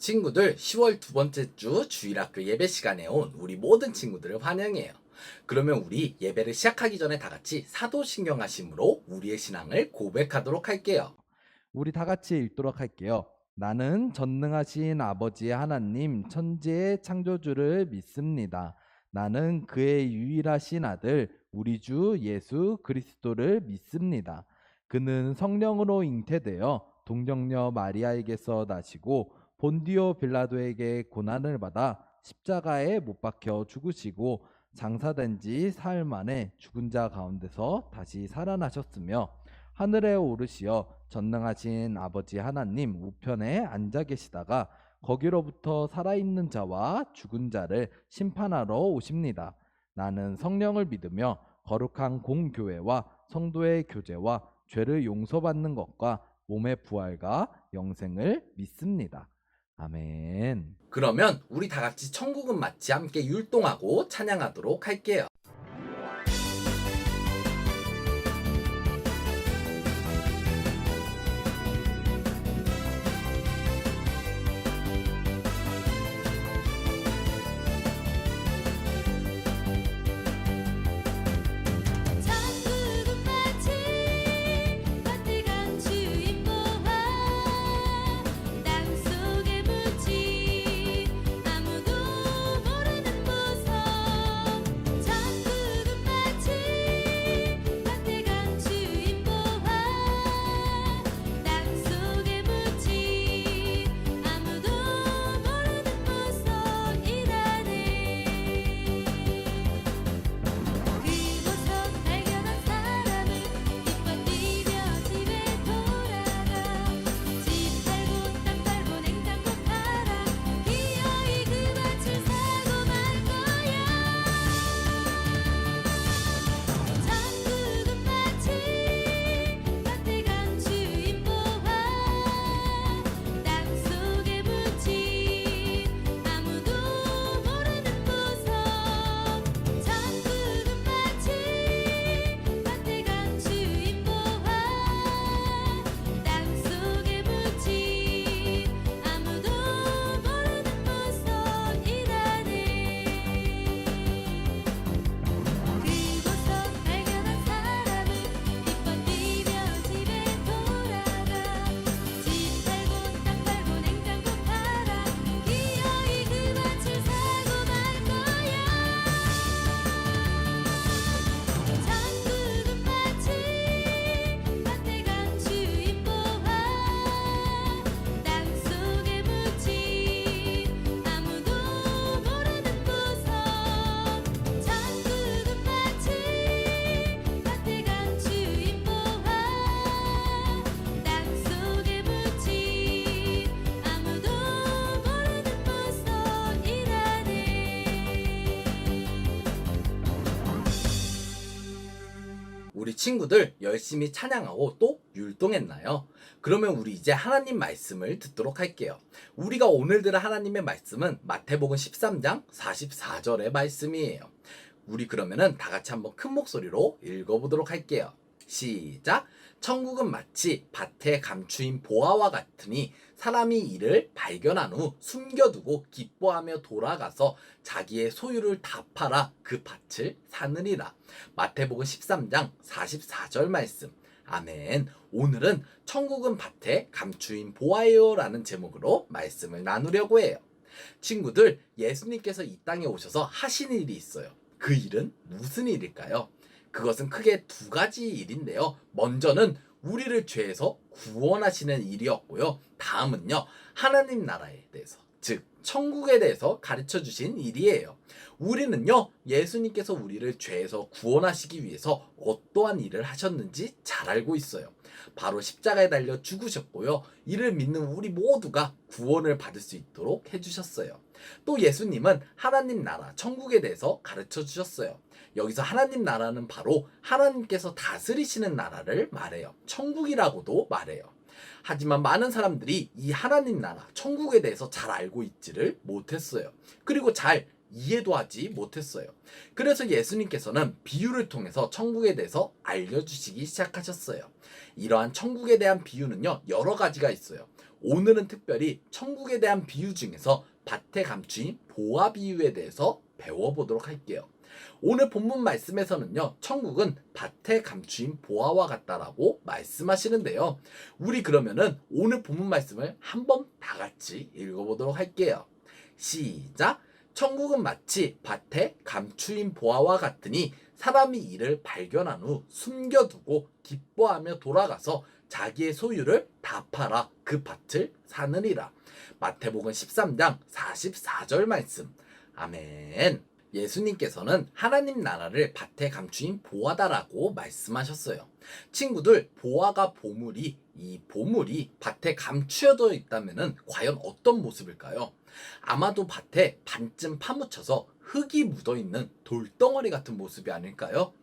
친구들, 10월 두 번째 주 주일학교 예배 시간에 온 우리 모든 친구들을 환영해요. 그러면 우리 예배를 시작하기 전에 다 같이 사도신경하심으로 우리의 신앙을 고백하도록 할게요. 우리 다 같이 읽도록 할게요. 나는 전능하신 아버지 하나님 천지의 창조주를 믿습니다. 나는 그의 유일하신 아들 우리 주 예수 그리스도를 믿습니다. 그는 성령으로 잉태되어 동정녀 마리아에게서 나시고 본디오 빌라도에게 고난을 받아 십자가에 못 박혀 죽으시고 장사된 지 사흘 만에 죽은 자 가운데서 다시 살아나셨으며 하늘에 오르시어 전능하신 아버지 하나님 우편에 앉아 계시다가 거기로부터 살아있는 자와 죽은 자를 심판하러 오십니다. 나는 성령을 믿으며 거룩한 공교회와 성도의 교제와 죄를 용서받는 것과 몸의 부활과 영생을 믿습니다. 아멘. 그러면 우리 다 같이 천국은 마치 함께 율동하고 찬양하도록 할게요. 천국은 마치 따뜻한 주인 보화 땅속에 묻힌 아무도 모르는 보석. 천국은 마치 따뜻한 주인 보화 땅속에 묻힌 아무도 모르는 보석이라네. 그곳서 발견한 사람은 기뻐 뛰며 집에 돌아가. 집 팔고 땅 팔고 냉장고 팔아 기어이 그 밭을 사고 말 거야. 천국은 마치 따뜻한 주인 보화 땅속에 묻힌 아무도 모르는 보석. 천국은 마치 따뜻한 주인 보화 땅속에 묻힌 아무도 모르는 보석이라네. 그곳서 발견한 사람은 기뻐 뛰며 집에 돌아가. 집 팔고 땅 팔고 냉장고 팔아 기어이 그 밭을 사고 말 거야. 천국은 마치 따뜻한 주인 보화 땅속에 묻힌 아무도 모르는 보석. 천국은 마치 따뜻한 주인 보화 땅속에 묻힌 아무도 모르는 보석이라네. 우리 친구들 열심히 찬양하고 또 율동했나요? 그러면 우리 이제 하나님 말씀을 듣도록 할게요. 우리가 오늘 들은 하나님의 말씀은 마태복음 13장 44절의 말씀이에요. 우리 그러면은 다 같이 한번 큰 목소리로 읽어보도록 할게요. 시작! 천국은 마치 밭에 감추인 보화와 같으니 사람이 이를 발견한 후 숨겨두고 기뻐하며 돌아가서 자기의 소유를 다 팔아 그 밭을 사느니라. 마태복음 13장 44절 말씀. 아멘. 오늘은 천국은 밭에 감추인 보화예요 라는 제목으로 말씀을 나누려고 해요. 친구들, 예수님께서 이 땅에 오셔서 하신 일이 있어요. 그 일은 무슨 일일까요? 그것은 크게 두 가지 일인데요. 먼저는 우리를 죄에서 구원하시는 일이었고요. 다음은요, 하나님 나라에 대해서, 즉 천국에 대해서 가르쳐 주신 일이에요. 우리는요, 예수님께서 우리를 죄에서 구원하시기 위해서 어떠한 일을 하셨는지 잘 알고 있어요. 바로 십자가에 달려 죽으셨고요. 이를 믿는 우리 모두가 구원을 받을 수 있도록 해주셨어요. 또 예수님은 하나님 나라, 천국에 대해서 가르쳐 주셨어요. 여기서 하나님 나라는 바로 하나님께서 다스리시는 나라를 말해요. 천국이라고도 말해요. 하지만 많은 사람들이 이 하나님 나라, 천국에 대해서 잘 알고 있지를 못했어요. 그리고 잘 이해도 하지 못했어요. 그래서 예수님께서는 비유를 통해서 천국에 대해서 알려주시기 시작하셨어요. 이러한 천국에 대한 비유는요, 여러 가지가 있어요. 오늘은 특별히 천국에 대한 비유 중에서 밭에 감추인 보화 비유에 대해서 배워보도록 할게요. 오늘 본문 말씀에서는요, 천국은 밭에 감추인 보화와 같다라고 말씀하시는데요. 우리 그러면은 오늘 본문 말씀을 한번 다 같이 읽어보도록 할게요. 시작! 천국은 마치 밭에 감추인 보화와 같으니 사람이 이를 발견한 후 숨겨두고 기뻐하며 돌아가서 자기의 소유를 다 팔아 그 밭을 사느니라. 마태복음 13장 44절 말씀. 아멘. 예수님께서는 하나님 나라를 밭에 감추인 보화다라고 말씀하셨어요. 친구들, 보화가 보물이, 이 보물이 밭에 감추어져 있다면 과연 어떤 모습일까요? 아마도 밭에 반쯤 파묻혀서 흙이 묻어있는 돌덩어리 같은 모습이 아닐까요?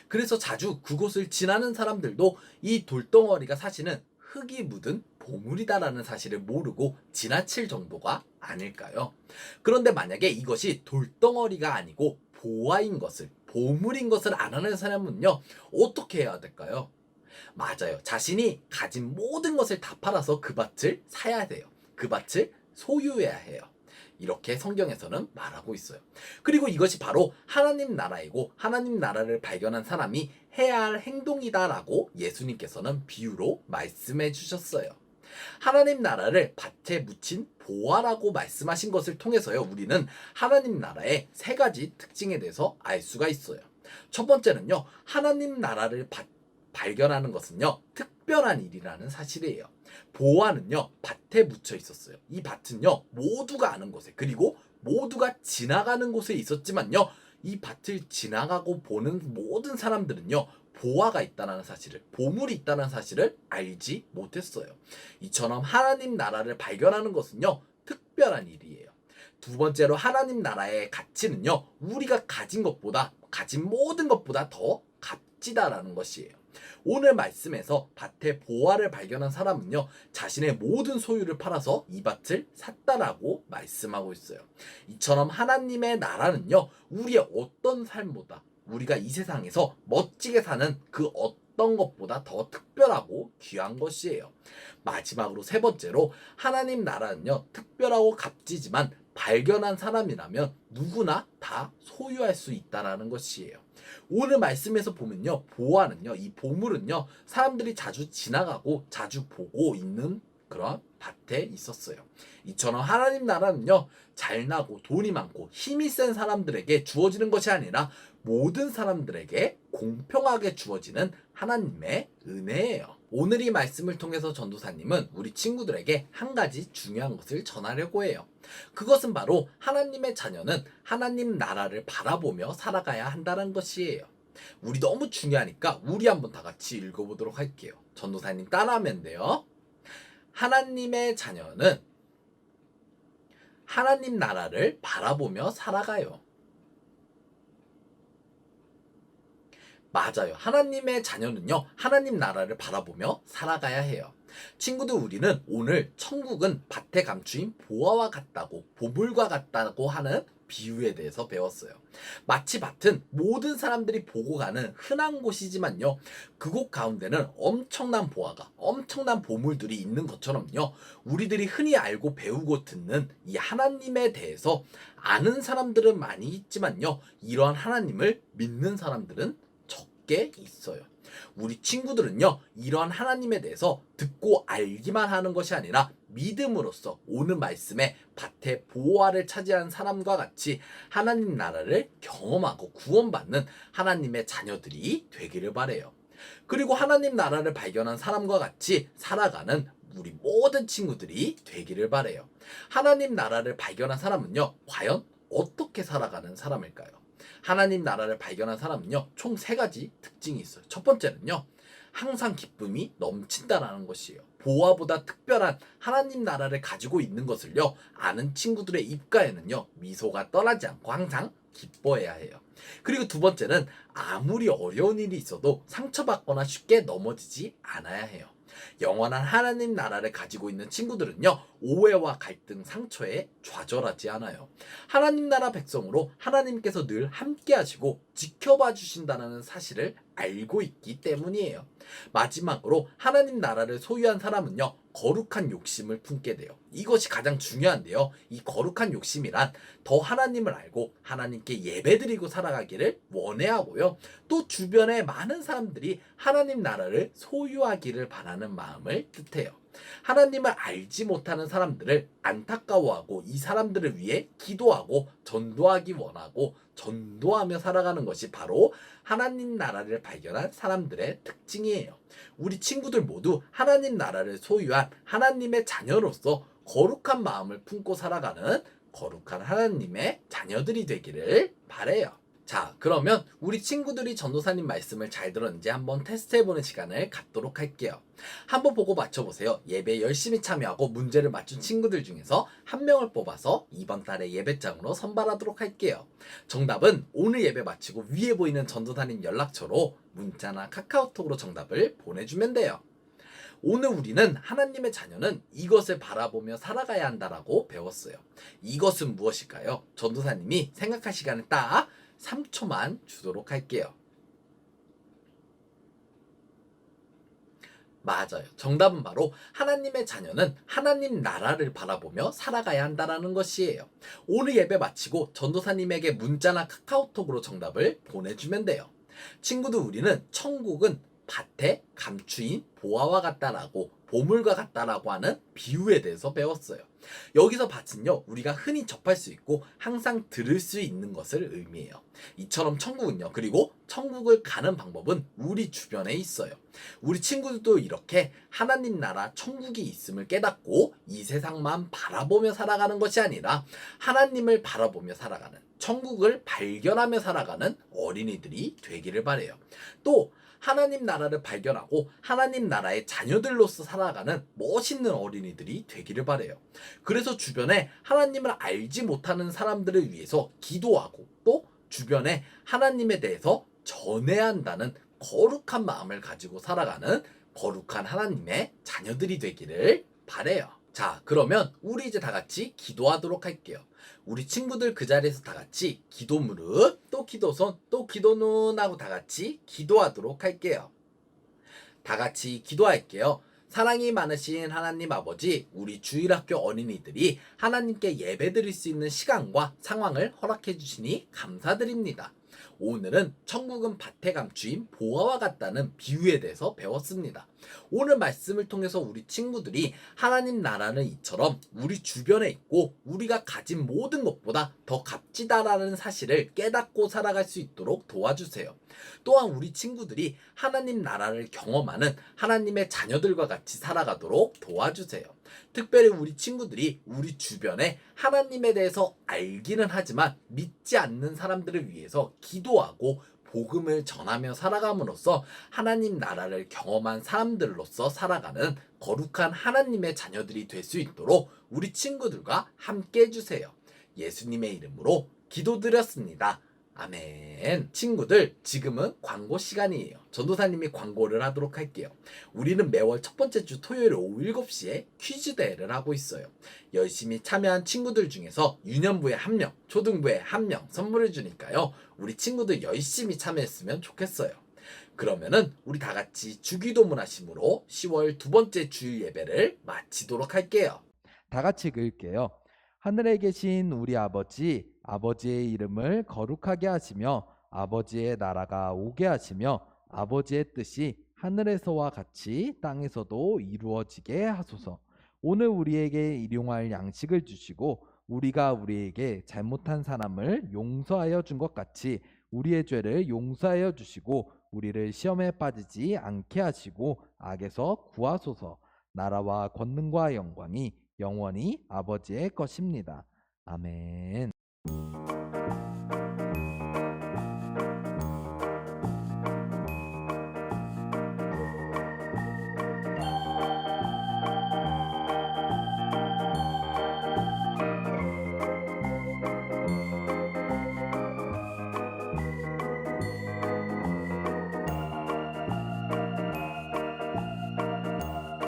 그래서 자주 그곳을 지나는 사람들도 이 돌덩어리가 사실은 흙이 묻은 보물이다라는 사실을 모르고 지나칠 정도가 아닐까요? 그런데 만약에 이것이 돌덩어리가 아니고 보화인 것을, 보물인 것을 아는 사람은요, 어떻게 해야 될까요? 맞아요. 자신이 가진 모든 것을 다 팔아서 그 밭을 사야 돼요. 그 밭을 소유해야 해요. 이렇게 성경에서는 말하고 있어요. 그리고 이것이 바로 하나님 나라이고 하나님 나라를 발견한 사람이 해야 할 행동이다라고 예수님께서는 비유로 말씀해 주셨어요. 하나님 나라를 밭에 묻힌 보화라고 말씀하신 것을 통해서요, 우리는 하나님 나라의 세 가지 특징에 대해서 알 수가 있어요. 첫 번째는요, 하나님 나라를 발견하는 것은요, 특별한 일이라는 사실이에요. 보화는요, 밭에 묻혀 있었어요. 이 밭은요, 모두가 아는 곳에, 그리고 모두가 지나가는 곳에 있었지만요, 이 밭을 지나가고 보는 모든 사람들은요, 보화가 있다는 사실을, 보물이 있다는 사실을 알지 못했어요. 이처럼 하나님 나라를 발견하는 것은요, 특별한 일이에요. 두 번째로 하나님 나라의 가치는요, 우리가 가진 것보다, 가진 모든 것보다 더 값지다라는 것이에요. 오늘 말씀에서 밭에 보화를 발견한 사람은요, 자신의 모든 소유를 팔아서 이 밭을 샀다라고 말씀하고 있어요. 이처럼 하나님의 나라는요, 우리의 어떤 삶보다, 우리가 이 세상에서 멋지게 사는 그 어떤 것보다 더 특별하고 귀한 것이에요. 마지막으로 세 번째로, 하나님 나라는요, 특별하고 값지지만 발견한 사람이라면 누구나 다 소유할 수 있다라는 것이에요. 오늘 말씀에서 보면요, 보화는요, 이 보물은요, 사람들이 자주 지나가고 자주 보고 있는 그런 밭에 있었어요. 이처럼 하나님 나라는요, 잘나고 돈이 많고 힘이 센 사람들에게 주어지는 것이 아니라 모든 사람들에게 공평하게 주어지는 하나님의 은혜예요. 오늘 이 말씀을 통해서 전도사님은 우리 친구들에게 한 가지 중요한 것을 전하려고 해요. 그것은 바로 하나님의 자녀는 하나님 나라를 바라보며 살아가야 한다는 것이에요. 우리 너무 중요하니까 우리 한번 다 같이 읽어보도록 할게요. 전도사님 따라하면 돼요. 하나님의 자녀는 하나님 나라를 바라보며 살아가요. 맞아요. 하나님의 자녀는요, 하나님 나라를 바라보며 살아가야 해요. 친구들, 우리는 오늘 천국은 밭에 감추인 보화와 같다고, 보물과 같다고 하는 비유에 대해서 배웠어요. 마치 밭은 모든 사람들이 보고 가는 흔한 곳이지만요, 그곳 가운데는 엄청난 보화가, 엄청난 보물들이 있는 것처럼요, 우리들이 흔히 알고 배우고 듣는 이 하나님에 대해서 아는 사람들은 많이 있지만요, 이러한 하나님을 믿는 사람들은 게 있어요. 우리 친구들은요, 이러한 하나님에 대해서 듣고 알기만 하는 것이 아니라 믿음으로써 오늘 말씀에 밭에 보화를 차지한 사람과 같이 하나님 나라를 경험하고 구원받는 하나님의 자녀들이 되기를 바래요. 그리고 하나님 나라를 발견한 사람과 같이 살아가는 우리 모든 친구들이 되기를 바래요. 하나님 나라를 발견한 사람은요, 과연 어떻게 살아가는 사람일까요? 하나님 나라를 발견한 사람은요, 총 세 가지 특징이 있어요. 첫 번째는요, 항상 기쁨이 넘친다라는 것이에요. 보화보다 특별한 하나님 나라를 가지고 있는 것을요, 아는 친구들의 입가에는요, 미소가 떠나지 않고 항상 기뻐해야 해요. 그리고 두 번째는 아무리 어려운 일이 있어도 상처받거나 쉽게 넘어지지 않아야 해요. 영원한 하나님 나라를 가지고 있는 친구들은요, 오해와 갈등, 상처에 좌절하지 않아요. 하나님 나라 백성으로 하나님께서 늘 함께 하시고 지켜봐 주신다는 사실을 알고 있기 때문이에요. 마지막으로 하나님 나라를 소유한 사람은요, 거룩한 욕심을 품게 돼요. 이것이 가장 중요한데요. 이 거룩한 욕심이란 더 하나님을 알고 하나님께 예배드리고 살아가기를 원해하고요. 또 주변에 많은 사람들이 하나님 나라를 소유하기를 바라는 마음을 뜻해요. 하나님을 알지 못하는 사람들을 안타까워하고 이 사람들을 위해 기도하고 전도하기 원하고 전도하며 살아가는 것이 바로 하나님 나라를 발견한 사람들의 특징이에요. 우리 친구들 모두 하나님 나라를 소유한 하나님의 자녀로서 거룩한 마음을 품고 살아가는 거룩한 하나님의 자녀들이 되기를 바래요. 자, 그러면 우리 친구들이 전도사님 말씀을 잘 들었는지 한번 테스트해보는 시간을 갖도록 할게요. 한번 보고 맞춰보세요. 예배에 열심히 참여하고 문제를 맞춘 친구들 중에서 한 명을 뽑아서 이번 달의 예배장으로 선발하도록 할게요. 정답은 오늘 예배 마치고 위에 보이는 전도사님 연락처로 문자나 카카오톡으로 정답을 보내주면 돼요. 오늘 우리는 하나님의 자녀는 이것을 바라보며 살아가야 한다라고 배웠어요. 이것은 무엇일까요? 전도사님이 생각할 시간을 딱 3초만 주도록 할게요. 맞아요. 정답은 바로 하나님의 자녀는 하나님 나라를 바라보며 살아가야 한다라는 것이에요. 오늘 예배 마치고 전도사님에게 문자나 카카오톡으로 정답을 보내주면 돼요. 친구들, 우리는 천국은 밭에 감추인 보화와 같다라고, 보물과 같다라고 하는 비유에 대해서 배웠어요. 여기서 밭은요, 우리가 흔히 접할 수 있고 항상 들을 수 있는 것을 의미해요. 이처럼 천국은요, 그리고 천국을 가는 방법은 우리 주변에 있어요. 우리 친구들도 이렇게 하나님 나라 천국이 있음을 깨닫고 이 세상만 바라보며 살아가는 것이 아니라 하나님을 바라보며 살아가는, 천국을 발견하며 살아가는 어린이들이 되기를 바래요. 또 하나님 나라를 발견하고 하나님 나라의 자녀들로서 살아가는 멋있는 어린이들이 되기를 바래요. 그래서 주변에 하나님을 알지 못하는 사람들을 위해서 기도하고 또 주변에 하나님에 대해서 전해야 한다는 거룩한 마음을 가지고 살아가는 거룩한 하나님의 자녀들이 되기를 바래요. 자, 그러면 우리 이제 다 같이 기도하도록 할게요. 우리 친구들 그 자리에서 다 같이 기도 무릎, 또 기도손, 또 기도눈 하고 다 같이 기도하도록 할게요. 다 같이 기도할게요. 사랑이 많으신 하나님 아버지, 우리 주일학교 어린이들이 하나님께 예배드릴 수 있는 시간과 상황을 허락해 주시니 감사드립니다. 오늘은 천국은 밭에 감추인 보화와 같다는 비유에 대해서 배웠습니다. 오늘 말씀을 통해서 우리 친구들이 하나님 나라는 이처럼 우리 주변에 있고 우리가 가진 모든 것보다 더 값지다라는 사실을 깨닫고 살아갈 수 있도록 도와주세요. 또한 우리 친구들이 하나님 나라를 경험하는 하나님의 자녀들과 같이 살아가도록 도와주세요. 특별히 우리 친구들이 우리 주변에 하나님에 대해서 알기는 하지만 믿지 않는 사람들을 위해서 기도하고 복음을 전하며 살아감으로써 하나님 나라를 경험한 사람들로서 살아가는 거룩한 하나님의 자녀들이 될 수 있도록 우리 친구들과 함께 해주세요. 예수님의 이름으로 기도드렸습니다. 아멘. 친구들, 지금은 광고 시간이에요. 전도사님이 광고를 하도록 할게요. 우리는 매월 첫 번째 주 토요일 오후 7시에 퀴즈 대회를 하고 있어요. 열심히 참여한 친구들 중에서 유년부에 1명, 초등부에 1명 선물을 주니까요. 우리 친구들 열심히 참여했으면 좋겠어요. 그러면은 우리 다 같이 주기도문 하심으로 10월 두 번째 주일 예배를 마치도록 할게요. 다 같이 읽을게요. 하늘에 계신 우리 아버지, 아버지의 이름을 거룩하게 하시며 아버지의 나라가 오게 하시며 아버지의 뜻이 하늘에서와 같이 땅에서도 이루어지게 하소서. 오늘 우리에게 일용할 양식을 주시고 우리가 우리에게 잘못한 사람을 용서하여 준 것 같이 우리의 죄를 용서하여 주시고 우리를 시험에 빠지지 않게 하시고 악에서 구하소서. 나라와 권능과 영광이 영원히 아버지의 것입니다. 아멘.